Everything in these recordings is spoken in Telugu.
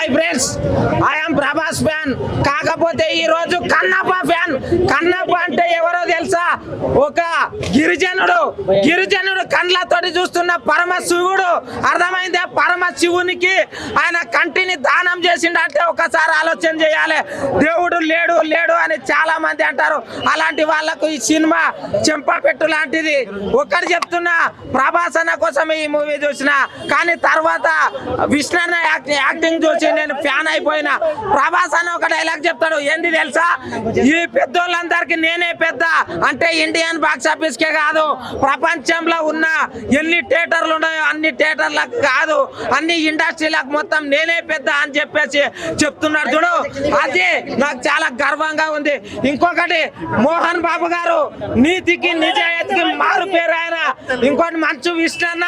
Hi friends, I'm Prabhas fan. కాకపోతే ఈ రోజు కన్నప్ప ఫ్యాన్. కన్నప్ప అంటే ఎవరో తెలుసా? ఒక గిరిజనుడు కండ్లతోటి చూస్తున్న పరమశివుడు. అర్థమైందే? పరమశివునికి ఆయన కంటిని దానం చేసిండంటే ఒకసారి ఆలోచన చేయాలి. దేవుడు లేడు అని చాలా మంది అంటారు. అలాంటి వాళ్ళకు ఈ సినిమా చెంపపెట్టు లాంటిది. ఒక్కటి చెప్తున్నా, ప్రభాస్ అన్న కోసం ఈ మూవీ చూసిన, కానీ తర్వాత విష్ణు అన్న యాక్టింగ్ చూసి నేను ఫ్యాన్ అయిపోయినా. ప్రభాస్ అన్న ఒక డైలాగ్ చెప్తాడు, ఏంది తెలుసా? ఈ పెద్దోళ్ళందరికీ నేనే పెద్ద అంటే ఇండియన్ బాక్స్ ఆఫీస్ కే కాదు, ప్రపంచంలో ఉన్న ఎన్ని థియేటర్లు ఉన్నాయో అన్ని థియేటర్లకు కాదు, అన్ని ఇండస్ట్రీలకు మొత్తం నేనే పెద్ద అని చెప్పేసి చెప్తున్నాడు చూడు. అది నాకు చాలా గర్వంగా ఉంది. ఇంకొకటి, మోహన్ బాబు గారు నీతికి నిజాయితీకి మారు పేరు ఆయన. ఇంకోటి మంచు విష్ణు అన్న,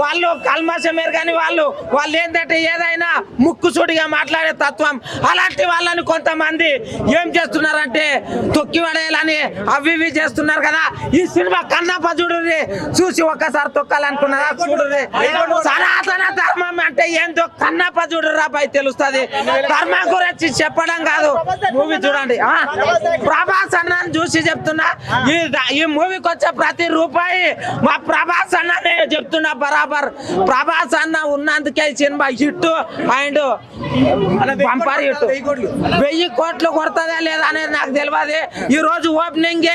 వాళ్ళు కల్మషమేరు కానీ వాళ్ళు ఏంటంటే ఏదైనా ముక్కుసూటిగా మాట్లాడే తత్వం. అలాంటి వాళ్ళని కొంతమంది ఏం చేస్తున్నారంటే తొక్కి పడేయాలని అవి ఇవి చేస్తున్నారు కదా. ఈ సినిమా కన్నప్ప చూడుర్రి, చూసి ఒక్కసారి తొక్కాలనుకున్నారా చూడుర్రి. సనాతన ధర్మం అంటే ఏందో కన్నప్ప చూడుర్రా పై తెలుస్తుంది. ధర్మం గురించి చెప్పడం కాదు, మూవీ చూడండి. ప్రభాస్ అన్నని చూసి చెప్తున్నా, ఈ మూవీకి వచ్చే ప్రతి రూపాయి మా ప్రభాస్ అన్ననే చెప్తున్నా బరాబర్. ప్రభాస్ అన్న ఉన్నందుకే సినిమా హిట్ అండ్ బంపర్ హిట్. 1000 కోట్లు కొడుతుందా లేదా అనేది నాకు తెలియదు. ఈ రోజు ఓపెనింగ్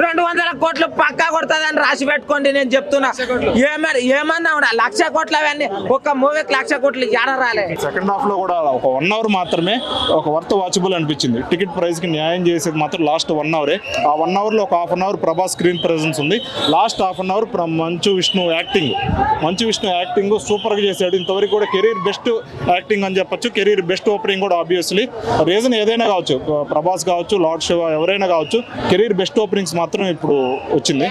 200 కోట్లు పక్కా కొడుతుందని రాసి పెట్టుకోండి. నేను చెప్తున్నా, ఏమన్నా 1,00,000 కోట్లు అవన్నీ ఒక మూవీకి 1,00,000 కోట్లు ఏడ రాలే. సెకండ్ హాఫ్ లో కూడా ఒక 1 అవర్ మాత్రమే ఒక వర్త్ వాచబుల్ అనిపించింది. టికెట్ ప్రైస్ కి న్యాయం చేసేది మాత్రం లాస్ట్ 1 అవరే. ఆ 1 అవర్ లో ఒక half an hour Prabhas screen presence ఉంది. Last half an hour Manchu Vishnu acting super గా చేశాడు. ఇంతవరకు కూడా కెరీర్ బెస్ట్ యాక్టింగ్ అని చెప్పొచ్చు, కెరీర్ బెస్ట్ ఓపెనింగ్ కూడా. ఆబ్వియస్లీ రీజన్ ఏదైనా కావచ్చు, ప్రభాస్ కావచ్చు, లార్డ్ శివ ఎవరైనా కావచ్చు, కెరీర్ బెస్ట్ ఓపెనింగ్స్ మాత్రం ఇప్పుడు వచ్చింది.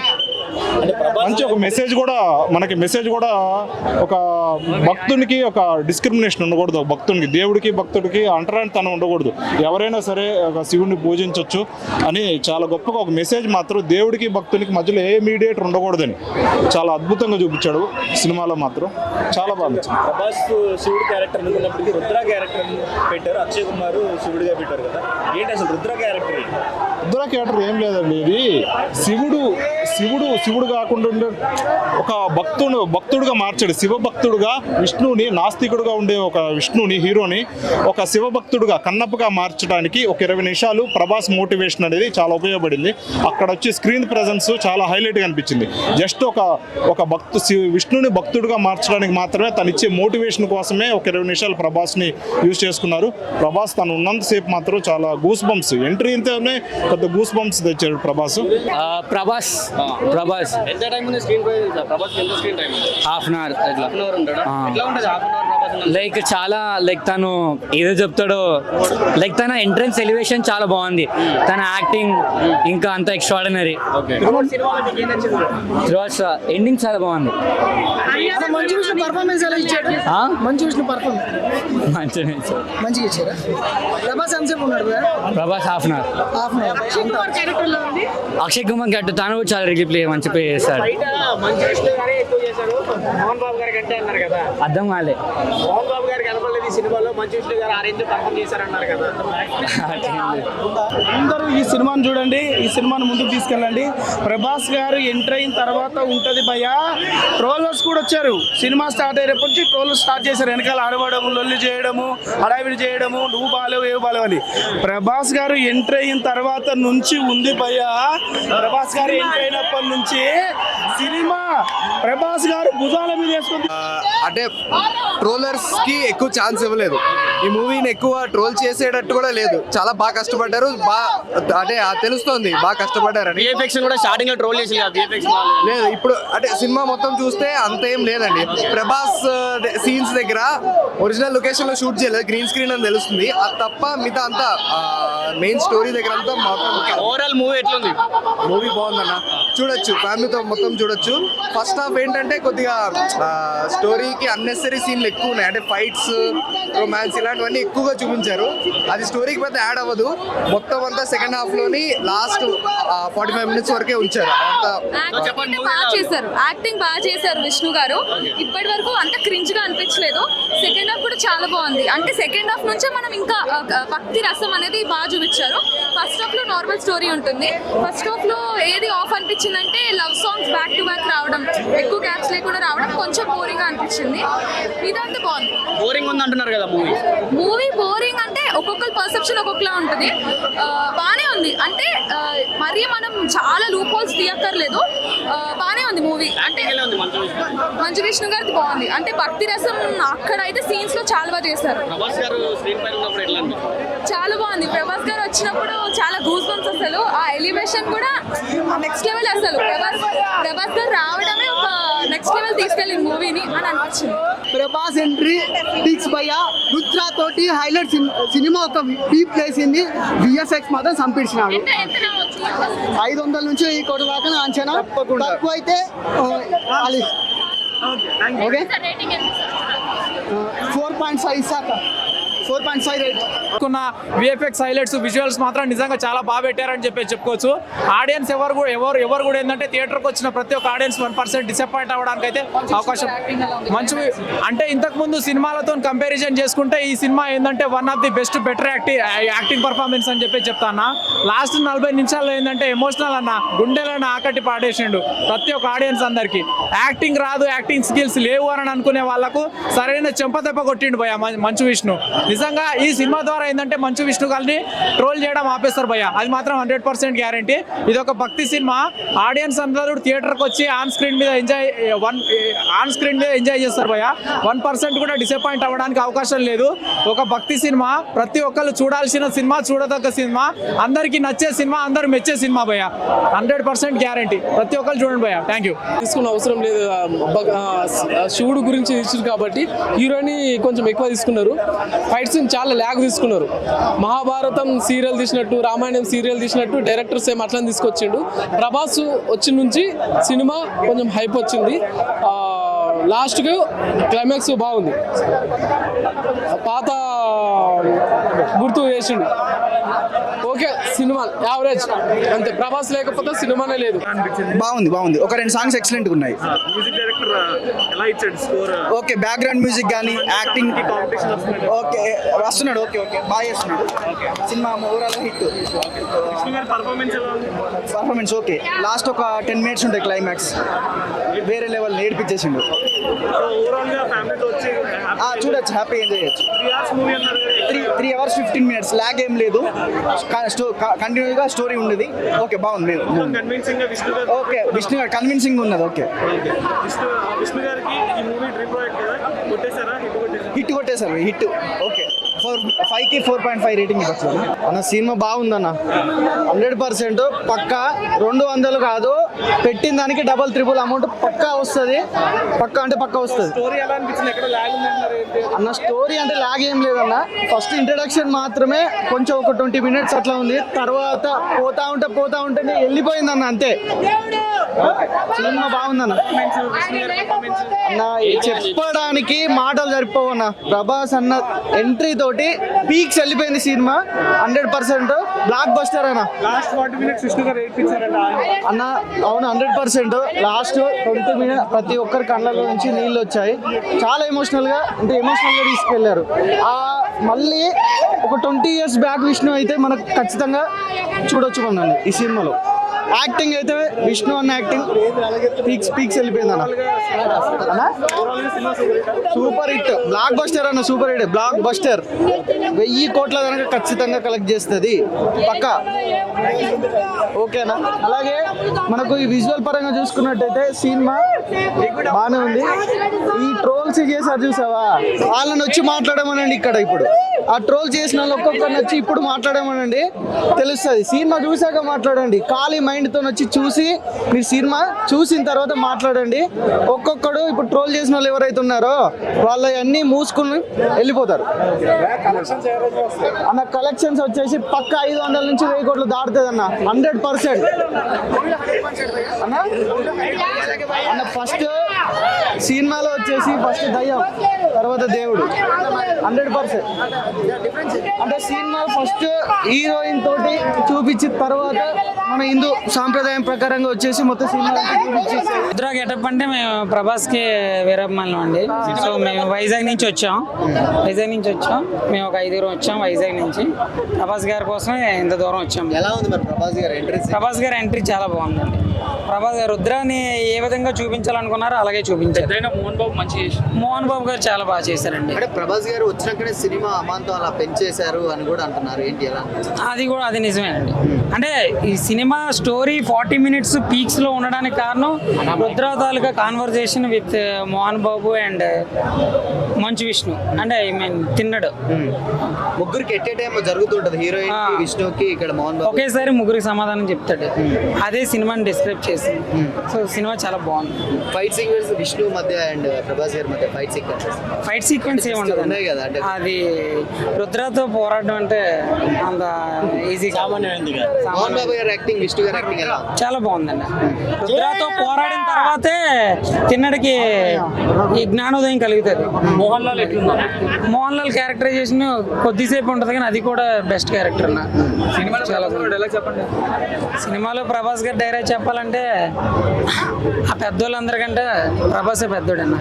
మంచి ఒక మెసేజ్ కూడా ఒక భక్తునికి ఒక డిస్క్రిమినేషన్ ఉండకూడదు. భక్తునికి, దేవుడికి భక్తుడికి అంటరానితనం ఉండకూడదు. ఎవరైనా సరే ఒక శివుడిని పూజించవచ్చు అని చాలా గొప్పగా ఒక మెసేజ్ మాత్రం దేవుడికి భక్తునికి మధ్యలో ఏ మీడియేటర్ ఉండకూడదని చాలా అద్భుతంగా చూపించాడు సినిమాలో. మాత్రం చాలా బాగా ప్రభాస్ శివుడి క్యారెక్టర్ అనుకున్నప్పటికీ రుద్ర క్యారెక్టర్ పెట్టారు. అక్షయ్ కుమార్ శివుడిగా పెట్టారు కదా, ఏంటి అసలు రుద్ర క్యారెక్టర్ ఏం లేదండి. ఇది శివుడు కాకుండా ఒక భక్తుడుగా మార్చాడు. శివభక్తుడుగా విష్ణుని, నాస్తికుడుగా ఉండే ఒక విష్ణుని, హీరోని ఒక శివభక్తుడుగా కన్నప్పగా మార్చడానికి ఒక 20 నిమిషాలు ప్రభాస్ మోటివేషన్ అనేది చాలా ఉపయోగపడింది. అక్కడ వచ్చి స్క్రీన్ ప్రెజెన్స్ చాలా హైలైట్గా అనిపించింది. జస్ట్ ఒక విష్ణుని భక్తుడుగా మార్చడానికి మాత్రమే తను ఇచ్చే మోటివేషన్ కోసమే ఒక 20 నిమిషాలు ప్రభాస్ని యూజ్ చేసుకున్నారు. ప్రభాస్ తను ఉన్నంతసేపు మాత్రం చాలా గూస్ బంప్స్, ఎంట్రీ ఇంతనే పెద్ద గూస్ బంప్స్ తెచ్చాడు ప్రభాస్. ఎంత టైం ఉంది స్క్రీన్ ప్రైస్? ప్రభాస్ ఎంత screen time? Half an hour ఉంటాడా? ఎట్లా ఉంటుంది half an hour Prabhas? Like చాలా తను ఏదో చెప్తాడో, తన ఎంట్రన్స్ ఎలివేషన్ చాలా బాగుంది. తన యాక్టింగ్ ఇంకా అంత ఎక్స్ట్రాడినరీ. ఎండింగ్ చాలా బాగుంది. Prabhas half an hour. Akshay Kumar గట్టు తను కూడా చాలా రిలీప్లే మంచి ప్లే చేస్తాడు. మోహన్ బాబు గారి కంటే అన్నారు కదా, అర్థం కాలే. మోహన్ బాబు గారు కనపడలేదు ఈ సినిమాలో, మంచు విష్ణు గారు ఆ రేంజ్ పర్ఫామ్ చేశారన్నారు కదా. అందరూ ఈ సినిమాను చూడండి, ఈ సినిమాను ముందుకు తీసుకెళ్ళండి. ప్రభాస్ గారు ఎంటర్ అయిన తర్వాత ఉంటుంది భయ్యా. ట్రోలర్స్ కూడా వచ్చారు. సినిమా స్టార్ట్ అయ్యేప్పటి నుంచి ట్రోలర్స్ స్టార్ట్ చేశారు. వెనకాల అరవడము, లొల్లి చేయడము, హడావిడి చేయడము, నువ్వు బాలేవు ఏవి బాలేవు అని. ప్రభాస్ గారు ఎంటర్ అయిన తర్వాత నుంచి ఉంది భయ్యా. ప్రభాస్ గారు ఎంటర్ అయినప్పటి నుంచి సినిమా ప్రభాస్ గారు భుజాల మీద వేసుకుంది. అంటే ట్రోలర్స్ కి ఎక్కువ ఛాన్స్ ఇవ్వలేదు. ఈ మూవీని ఎక్కువ ట్రోల్ చేసేటట్టు కూడా లేదు. చాలా బాగా కష్టపడ్డారు. అంటే తెలుస్తోంది బాగా కష్టపడ్డారని. కూడా స్టార్టింగ్ లో ట్రోల్ చేసి లేదు, ఇప్పుడు అంటే సినిమా మొత్తం చూస్తే అంత ఏం లేదండి. ప్రభాస్ సీన్స్ దగ్గర ఒరిజినల్ లొకేషన్ లో షూట్ చేయలేదు, గ్రీన్ స్క్రీన్ అని తెలుస్తుంది. అది తప్ప మిగతా అంతా మెయిన్ స్టోరీ దగ్గర అంతా మొత్తం. ఓవరాల్ మూవీ ఎట్లుంది? మూవీ బాగుందన్న, చూడొచ్చు, ఫ్యామిలీతో మొత్తం చూడొచ్చు. ఫస్ట్ హాఫ్ ఏంటంటే కొద్దిగా స్టోరీ స్టోరీకి అన్నెసరీ సీన్లు ఎక్కువ ఉన్నాయి. అంటే ఫైట్స్, రొమాన్స్ ఇలాంటివన్నీ ఎక్కువగా చూపించారు. అది స్టోరీకి పెద్ద యాడ్ అవ్వదు. మొత్తం అంతా సెకండ్ హాఫ్ లోని లాస్ట్ 45 minutes వరకే ఉంచారు. యాక్టింగ్ బాగా చేశారు విష్ణు గారు. ఇప్పటి వరకు అంత క్రింజ్ గా అనిపించలేదు. సెకండ్ హాఫ్ కూడా చాలా బాగుంది. అంటే సెకండ్ హాఫ్ నుంచే మనం ఇంకా భక్తి రసం అనేది బాగా చూపించారు. ఫస్ట్ హాఫ్ లో నార్మల్ స్టోరీ ఉంటుంది. ఫస్ట్ హాఫ్ లో ఏది ఆఫ్ అనిపించిందంటే love songs back to back రావడం, ఎక్కువ గ్యాప్స్ లేకుండా రావడం కొంచెం బోరింగ్ గా అనిపించింది. ఇదంతా బాగుంది. బోరింగ్ ఉంది అంటున్నారు కదా మూవీ బోరింగ్ అంటే ఒక్కొక్కరి పర్సెప్షన్ ఒక్కొక్కలా ఉంటుంది. బానే ఉంది. అంటే మరీ మనం చాలా లూప్ హోల్స్ తీయక్కర్లేదు. బానే ఉంది మూవీ. అంటే మంచు విష్ణు గారిది బాగుంది. అంటే భక్తి రసం అక్కడైతే సీన్స్ లో చాలా బాగా చేశారు. చాలా బాగుంది. ప్రభాస్ గారు వచ్చినప్పుడు చాలా గూస్ బంప్స్. అసలు ఆ ఎలివేషన్ కూడా నెక్స్ట్ లెవెల్. అసలు ప్రభాస్ గారు రావడమే ఒక నెక్స్ట్ లెవెల్ తీసుకెళ్ళింది మూవీని అని అనిపించింది. ప్రభాస్ ఎంట్రీ పిక్స్ భయ్య రుద్ర తోటి హైలైట్ సినిమా ఒక పీప్ వేసింది. విఎఫ్ఎక్స్ మాత్రం సంపించినాడు. 500 నుంచి 1 కోటి దాకా అంచనా. తక్కువ అయితే okay 4.5 ఇస్తాక 4.5 rate. VFX highlights, visuals మాత్రం నిజంగా చాలా బాగా పెట్టారని చెప్పుకోవచ్చు. ఆడియన్స్ ఎవరు కూడా ఏంటంటే థియేటర్కి వచ్చిన ప్రతి ఒక్క ఆడియన్స్ 1% డిసప్పాయింట్ అవ్వడానికి అయితే అవకాశం మంచి. అంటే ఇంతకుముందు సినిమాలతో కంపారిజన్ చేసుకుంటే ఈ సినిమా ఏంటంటే one of the better acting performance అని చెప్తాను. లాస్ట్ 40 నిమిషాల్లో ఏంటంటే ఎమోషనల్ అన్న గుండెలను ఆకట్టి పాడేసిండు ప్రతి ఒక్క ఆడియన్స్ అందరికి. యాక్టింగ్ రాదు, యాక్టింగ్ స్కిల్స్ లేవు అని అనుకునే వాళ్ళకు సరైన చెంపదెబ్బ కొట్టిండు భయ్య మంచు విష్ణు. నిజంగా ఈ సినిమా ద్వారా ఏంటంటే మంచు విష్ణు గారిని ట్రోల్ చేయడం ఆపేస్తారు భయ్య. అది మాత్రం 100% గ్యారంటీ. ఇది ఒక భక్తి సినిమా. ఆడియన్స్ అందరూ థియేటర్కి వచ్చి ఆన్ స్క్రీన్ మీద ఎంజాయ్ చేస్తారు భయ్య. 1% కూడా డిసప్పాయింట్ అవ్వడానికి అవకాశం లేదు. ఒక భక్తి సినిమా, ప్రతి ఒక్కరు చూడాల్సిన సినిమా, చూడదగ్గ సినిమా, అందరికీ నచ్చే సినిమా, అందరూ మెచ్చే సినిమా భయ్య. 100% గ్యారంటీ. ప్రతి ఒక్కరు చూడండి భయ్య. Thank you. తీసుకున్న అవసరం లేదు. శివుడు గురించి ఇచ్చారు కాబట్టి హీరోని కొంచెం ఎక్కువ తీసుకున్నారు. ఫైట్స్ చాలా ల్యాగ్ తీసుకున్నారు. మహాభారతం సీరియల్ తీసినట్టు, రామాయణం సీరియల్ తీసినట్టు డైరెక్టర్ సేమ్ అట్లా తీసుకొచ్చిండు. ప్రభాస్ వచ్చిన నుంచి సినిమా కొంచెం హైప్ వచ్చింది. లాస్ట్కి క్లైమాక్స్ బాగుంది. పాత గుర్తు వేసిండు. ఓకే, సినిమా యావరేజ్ అంతే. ప్రభాస్ లేకపోతే సినిమానే లేదు. బాగుంది. ఒక 2 సాంగ్స్ ఎక్సలెంట్గా ఉన్నాయి. ఓకే, బ్యాక్గ్రౌండ్ మ్యూజిక్ కానీ యాక్టింగ్ ఓకే వస్తున్నాడు. ఓకే బాగా చేస్తున్నాడు. Cinema overall hit. Performance okay. Last ఒక 10 minutes ఉంటాయి క్లైమాక్స్. వేరే లెవెల్ నేర్పించేసిండు. చూడొచ్చు, హ్యాపీ ఎంజాయ్ చేయొచ్చు. 3 hours 15 minutes ల్యాగ్ ఏం లేదు. కంటిన్యూగా స్టోరీ ఉండేది. ఓకే బాగుంది. ఓకే విష్ణు గారు కన్విన్సింగ్ ఉన్నది. ఓకే హిట్ కొట్టేశారు. Hit okay. 5కి 4.5 రేటింగ్ ఇవ్వచ్చు అన్న. సినిమా బాగుందన్న. 100% పక్కా. 200 కాదు, పెట్టిన దానికి డబల్ ట్రిపుల్ అమౌంట్ పక్కా వస్తుంది. పక్కా అంటే పక్కా వస్తుంది అన్న. స్టోరీ అంటే లాగ్ ఏం లేదన్న. ఫస్ట్ ఇంట్రడక్షన్ మాత్రమే కొంచెం ఒక 20 minutes అట్లా ఉంది. తర్వాత పోతా ఉంటే వెళ్ళిపోయింది అన్న, అంతే. సినిమా బాగుందన్న. అన్న చెప్పడానికి మాటలు సరిపోవన్న. ప్రభాస్ అన్న ఎంట్రీ తోటి పీక్స్ వెళ్ళిపోయింది సినిమా. 100% బ్లాక్ బస్టర్ అన్న. అన్న అవును 100%. లాస్ట్ 20 minutes ప్రతి ఒక్కరి కళ్ళలో నుంచి నీళ్ళు వచ్చాయి. చాలా ఎమోషనల్గా తీసుకెళ్లారు. మళ్ళీ ఒక 20 years బ్యాక్ విష్ణు అయితే మనకు ఖచ్చితంగా చూడొచ్చు మనండి ఈ సినిమాలో. యాక్టింగ్ అయితే విష్ణు అన్న యాక్టింగ్ పీక్స్ వెళ్ళిపోయింది అన్న. సూపర్ హిట్, బ్లాక్ బస్టర్ అన్న. Super hit, block buster. 1000 కోట్ల కనుక ఖచ్చితంగా కలెక్ట్ చేస్తుంది పక్కా. ఓకేనా? అలాగే మనకు ఈ విజువల్ పరంగా చూసుకున్నట్టయితే సినిమా బాగానే ఉంది. ఈ ట్రోల్స్ చేసారు చూసావా, వాళ్ళని వచ్చి మాట్లాడమనండి ఇక్కడ ఇప్పుడు. ఆ ట్రోల్ చేసిన వాళ్ళు ఒక్కొక్కరిని వచ్చి ఇప్పుడు మాట్లాడమనండి తెలుస్తుంది. సినిమా చూసాక మాట్లాడండి. ఖాళీ మైండ్తో వచ్చి చూసి మీరు సినిమా చూసిన తర్వాత మాట్లాడండి. ఒక్కొక్కడు ఇప్పుడు ట్రోల్ చేసిన వాళ్ళు ఎవరైతే ఉన్నారో వాళ్ళ అన్నీ మూసుకుని వెళ్ళిపోతారు. అన్న కలెక్షన్స్ వచ్చేసి పక్క 500 నుంచి 1000 కోట్లు దాటుతుంది అన్న 100%. అన్న ఫస్ట్ సినిమాలో వచ్చేసి ఫస్ట్ దయ్యం తర్వాత దేవుడు 100%. అంటే సినిమా ఫస్ట్ హీరోయిన్ తోటి చూపించిన తర్వాత మన హిందూ సాంప్రదాయం ప్రకారంగా వచ్చేసి మొత్తం సినిమా చూపించేసి రుద్ర గెటప్ అంటే మేము ప్రభాస్కి వీరభిమానులం అండి. సో మేము వైజాగ్ నుంచి వచ్చాం. మేము ఒక 5 వచ్చాం వైజాగ్ నుంచి. ప్రభాస్ గారి కోసమే ఇంత దూరం వచ్చాం. ఎలా ఉంది మరి ప్రభాస్ గారి ఎంట్రీ చాలా బాగుందండి. ప్రభాస్ గారు రుద్రాని ఏ విధంగా చూపించాలనుకున్నారో అలాగే చూపించారు. మోహన్ బాబు గారు చాలా బాగా చేశారండి. అంటే ప్రభాస్ గారు వచ్చినాకనే సినిమా అమాంతం అలా పెంచేశారు అని కూడా అంటున్నారు. ఏంటి ఎలా? అది నిజమేనండి. అంటే ఈ సినిమా స్టోరీ 40 minutes పీక్స్ లో ఉండడానికి కారణం రుద్ర తాలూకా conversation with Mohan Babu and Manchu Vishnu. అంటే ఐ మీన్ తిన్నడు ముగ్గురికి ఎట్ ఏ టైం జరుగుతుంటది. హీరోయిన్ విష్ణుకి ఇక్కడ మోహన్ బాబు ఒకేసారి ముగ్గురికి సమాధానం చెప్తాడు. అదే సినిమాని డిస్క్రైబ్ చేసింది. సో సినిమా చాలా బాగుంది. ఫైట్ సీక్వెన్స్ విష్ణు మధ్య అండ్ ప్రభాస్ గారి మధ్య ఫైట్ సీక్వెన్స్ ఏమి ఉండదు కదా. అంటే అది రుద్రతో పోరాటం అంటే అంత ఈజీ. మోహన్ బాబు గారి యాక్టింగ్, విష్ణు గారి యాక్టింగ్ ఎలా? చాలా బాగుందండి. రుద్రతో పోరాడిన తర్వాతే తిన్నడికి ఈ జ్ఞానోదయం కలుగుతుంది. మోహన్ లాల్ క్యారెక్టరైజేషన్ కొద్దిసేపు ఉంటుంది కానీ అది కూడా బెస్ట్ క్యారెక్టర్ అన్న. సినిమాలో ప్రభాస్ గారు డైరెక్ట్ చెప్పాలంటే ఆ పెద్దోళ్ళందరికంటే ప్రభాసే పెద్దోడు అన్న.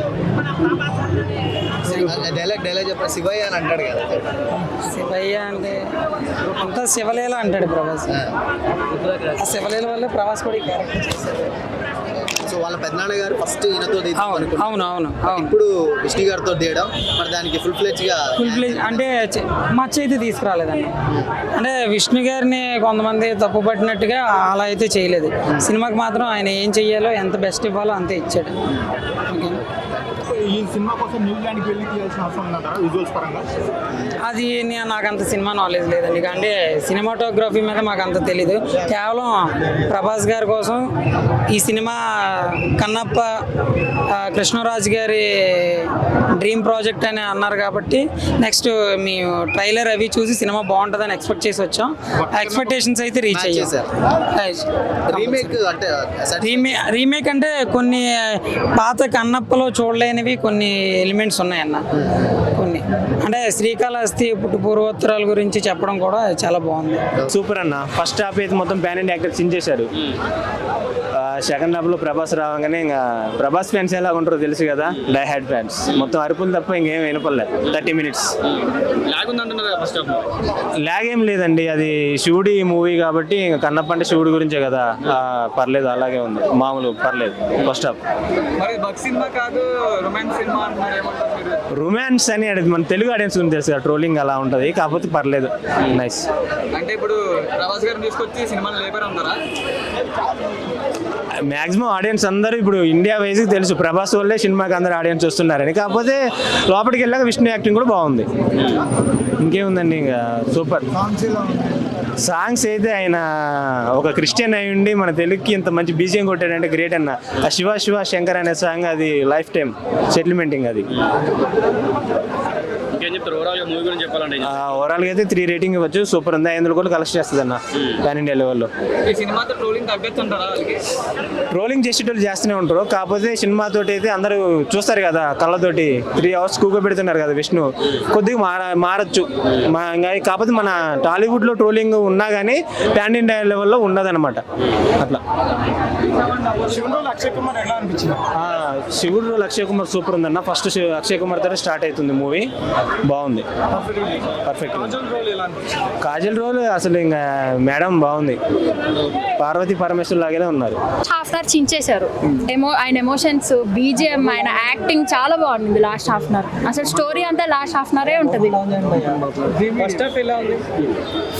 డైలాగ్ చెప్పండి. శివయ్య అని అంటాడు కదా. శివయ్య అంటే అంతా శివలీల అంటాడు ప్రభాస్. ఆ శివలీల వల్ల ప్రభాస్ కూడా ఈ క్యారెక్టర్ చేశారు. సో వాళ్ళ పెద్దనాన్న గారు ఫస్ట్ ఈయనతో అవును. ఇప్పుడు విష్ణు గారితో తీయడం మరి దానికి ఫుల్ ఫ్లెజ్ అంటే మచ్చ అయితే తీసుకురాలేదండి. అంటే విష్ణు గారిని కొంతమంది తప్పు పట్టినట్టుగా అలా అయితే చేయలేదు. సినిమాకి మాత్రం ఆయన ఏం చెయ్యాలో ఎంత బెస్ట్ ఇవ్వాలో అంతే ఇచ్చాడు. ఈ సినిమా కోసం న్యూజిలాండ్కి వెళ్ళి తీయాల్సిన అవసరం ఉందంటారా విజువల్స్ పరంగా? అది నాకు అంత సినిమా నాలెడ్జ్ లేదండి. అంటే సినిమాటోగ్రఫీ మీద మాకు అంత తెలీదు. కేవలం ప్రభాస్ గారి కోసం ఈ సినిమా కన్నప్ప కృష్ణరాజు గారి డ్రీమ్ ప్రాజెక్ట్ అని అన్నారు కాబట్టి నెక్స్ట్ మేము ట్రైలర్ అవి చూసి సినిమా బాగుంటుందని ఎక్స్పెక్ట్ చేసి వచ్చాం. ఎక్స్పెక్టేషన్స్ అయితే రీచ్ అయ్యాం. రీమేక్ అంటే కొన్ని పాత కన్నప్పలో చూడలేనివి కొన్ని ఎలిమెంట్స్ ఉన్నాయన్న. కొన్ని అంటే శ్రీకాళహస్తి పుట్టు పూర్వోత్తరాల గురించి చెప్పడం కూడా చాలా బాగుంది. సూపర్ అన్న. ఫస్ట్ హాఫ్ అయితే మొత్తం ప్యాన్ ఇండియా యాక్టర్ చించేశారు. సెకండ్ హాఫ్లో ప్రభాస్ రావగానే ఇంకా ప్రభాస్ ఫ్యాన్స్ ఎలా ఉంటారో తెలుసు కదా. డై హ్యాడ్ ఫ్యాన్స్ మొత్తం అరుపులు తప్ప ఇంకేం వినపడలేదు. 30 minutes ల్యాగ్ ఏం లేదండి. అది శివుడి మూవీ కాబట్టి ఇంకా కన్నప్ప అంటే శివుడి గురించే కదా. పర్లేదు, అలాగే ఉంది, మామూలు పర్లేదు. ఫస్ట్ హాఫ్ రొమాన్స్ అని అది మన తెలుగు ఆడియన్స్ గురించి తెలుసు కదా. ట్రోలింగ్ అలా ఉంటుంది కాకపోతే పర్లేదు, నైస్. అంటే ఇప్పుడు ప్రభాస్ గారిని తీసుకొచ్చి సినిమాని లేపర్ అంటారా? మ్యాక్సిమం ఆడియన్స్ అందరూ ఇప్పుడు ఇండియా వైజ్కి తెలుసు ప్రభాస్ వల్లే సినిమాకి అందరూ ఆడియన్స్ వస్తున్నారని. కాకపోతే లోపలికి వెళ్ళాక విష్ణు యాక్టింగ్ కూడా బాగుంది. ఇంకేముందండి ఇంకా సూపర్. సాంగ్స్ అయితే ఆయన ఒక క్రిస్టియన్ అయి ఉండి మన తెలుగుకి ఇంత మంచి బీజియం కొట్టాడంటే గ్రేట్ అన్న. ఆ శివ శివ శంకర్ అనే సాంగ్ అది లైఫ్ టైం సెటిల్మెంటింగ్. అది ఓవరాల్ గా అయితే 3 రేటింగ్ ఇవ్వచ్చు. సూపర్ ఉంది. 500 కోట్లు కలెక్ట్ చేస్తుంది అన్న పాన్ ఇండియా లెవెల్లో. ట్రోలింగ్ చేసేటోళ్ళు చేస్తూనే ఉంటారు. కాకపోతే సినిమాతో అయితే అందరూ చూస్తారు కదా కళ్ళతోటి. 3 hours కూకోబెడుతున్నారు కదా విష్ణు. కొద్దిగా మారచ్చు. కాకపోతే మన టాలీవుడ్ లో ట్రోలింగ్ ఉన్నా కానీ పాన్ ఇండియా లెవెల్లో ఉన్నదన్నమాట. అట్లా శివుడు అక్షయ్ కుమార్ సూపర్ ఉందన్న. ఫస్ట్ అక్షయ్ కుమార్ తోటి స్టార్ట్ అవుతుంది మూవీ. బాగుంది, పర్ఫెక్ట్. కాజల్ రోల్ అసలు ఇంకా మేడం బాగుంది. పార్వతి పరమేశ్వర్ లాగానే ఉన్నారు. హాఫ్ అన్ అవర్ చించేశారు. ఆయన ఎమోషన్స్, బీజిఎం, ఆయన యాక్టింగ్ చాలా బాగుంది. లాస్ట్ హాఫ్ అన్ అవర్ అసలు స్టోరీ అంతా లాస్ట్ హాఫ్ అన్ అవరే ఉంటుంది.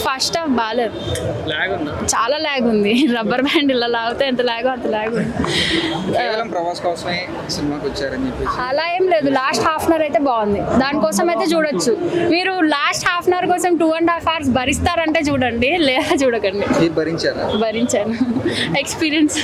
ఫస్ట్ హాఫ్ బాగాలేదు, చాలా ల్యాగ్ ఉంది. రబ్బర్ బ్యాండ్ ఇలా లాగితే ఎంత ల్యాగో అంత ల్యాగ్ ఉంది. ప్రభాస్ కోసమే సినిమాకి వచ్చారని చెప్పేసి అలా ఏం లేదు. లాస్ట్ హాఫ్ అన్ అవర్ అయితే బాగుంది. దానికోసం అయితే అయితే చూడొచ్చు. మీరు లాస్ట్ హాఫ్ అన్ అవర్ కోసం 2.5 hours భరిస్తారంటే చూడండి, లేదా చూడకండి. భరించారా? భరించాను. ఎక్స్పీరియన్స్.